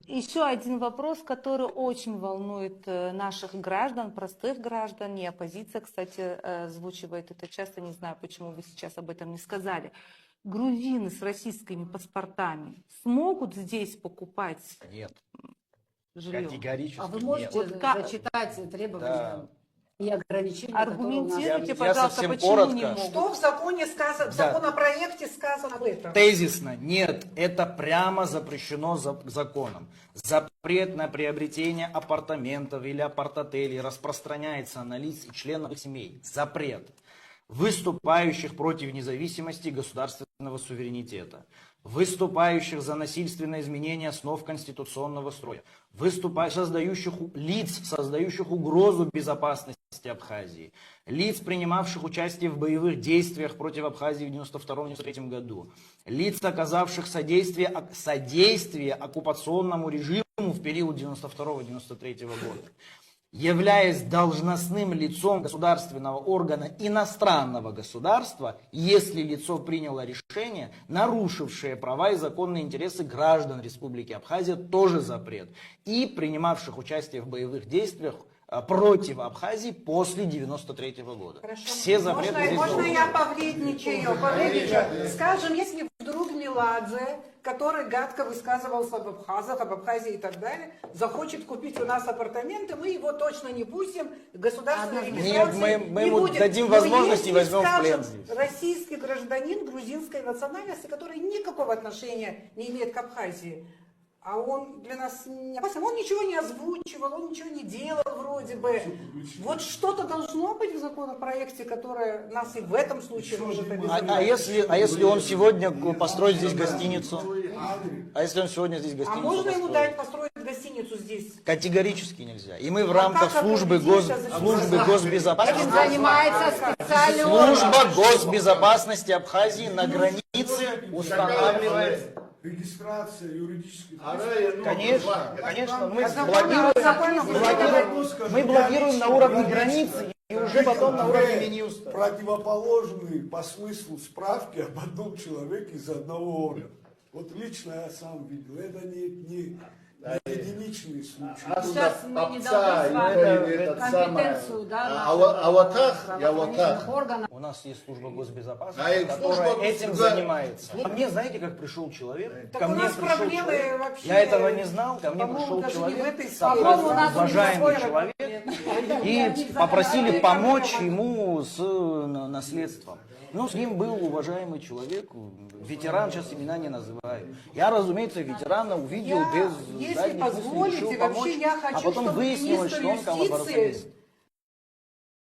Еще один вопрос, который очень волнует наших граждан, простых граждан, и оппозиция, кстати, озвучивает это часто, не знаю, почему вы сейчас об этом не сказали. Грузины с российскими паспортами смогут здесь покупать Нет, жилье? категорически А вы можете нет. зачитать требования и ограничения, Аргументируйте, Я пожалуйста, совсем почему коротко. не могут? Что в законе сказано, в законопроекте сказано об этом? Тезисно нет, это прямо запрещено законом. Запрет на приобретение апартаментов или апарт-отелей распространяется на лиц и членов их семей. Запрет. Выступающих против независимости государственного суверенитета, выступающих за насильственное изменение основ конституционного строя, лиц, создающих угрозу безопасности Абхазии, лиц, принимавших участие в боевых действиях против Абхазии в 1992-1993 году, лиц, оказавших содействие оккупационному режиму в период 1992-1993 года, являясь должностным лицом государственного органа иностранного государства, если лицо приняло решение, нарушившее права и законные интересы граждан Республики Абхазия, тоже запрет. И принимавших участие в боевых действиях против Абхазии после 1993 года. Хорошо. Все запреты Можно я повредничаю? Скажем, если вдруг Меладзе, который гадко высказывался об абхазах, об Абхазии и так далее, захочет купить у нас апартаменты, мы его точно не пустим, государственной регистрации Нет, мы ему будет. дадим Но возможность и если, возьмем в плен скажем, здесь. российский гражданин грузинской национальности, который никакого отношения не имеет к Абхазии, а он для нас не опасен, он ничего не озвучивал, он ничего не делал вроде бы. Вот что-то должно быть в законопроекте, которое нас и в этом случае может обязательно. А если он сегодня построит здесь гостиницу? А если он сегодня здесь гостиницу можно ему построит? дать построить гостиницу здесь? Категорически нельзя. И мы в рамках как службы определить госбезопасности... Этим занимается специальный орган. Служба госбезопасности Абхазии на границе устанавливает... Регистрация юридических Конечно, мы блокируем на уровне границы и уже потом на уровне Минюста. противоположные по смыслу справки об одном человеке из одного органа. Вот лично я сам видел, это не единичный случай. Сейчас мы не должны с вами компетенцию, правоохранительных органов. У нас есть служба госбезопасности, которая этим занимается. Ко мне, знаете, как пришел человек? Так Ко у мне нас пришел проблемы человек. вообще, Я этого не знал. Ко мне по-моему, пришел даже не в человек, этой сфере. По-моему, у нас уважаемый уже человек, и попросили помочь ему с наследством. Ну, с ним был уважаемый человек, ветеран, сейчас имена не называю. Я, разумеется, ветерана увидел без если задних мыслей, позволите, решил вообще помочь, я хочу, а потом чтобы выяснилось, что он министр коллаборационист. юстиции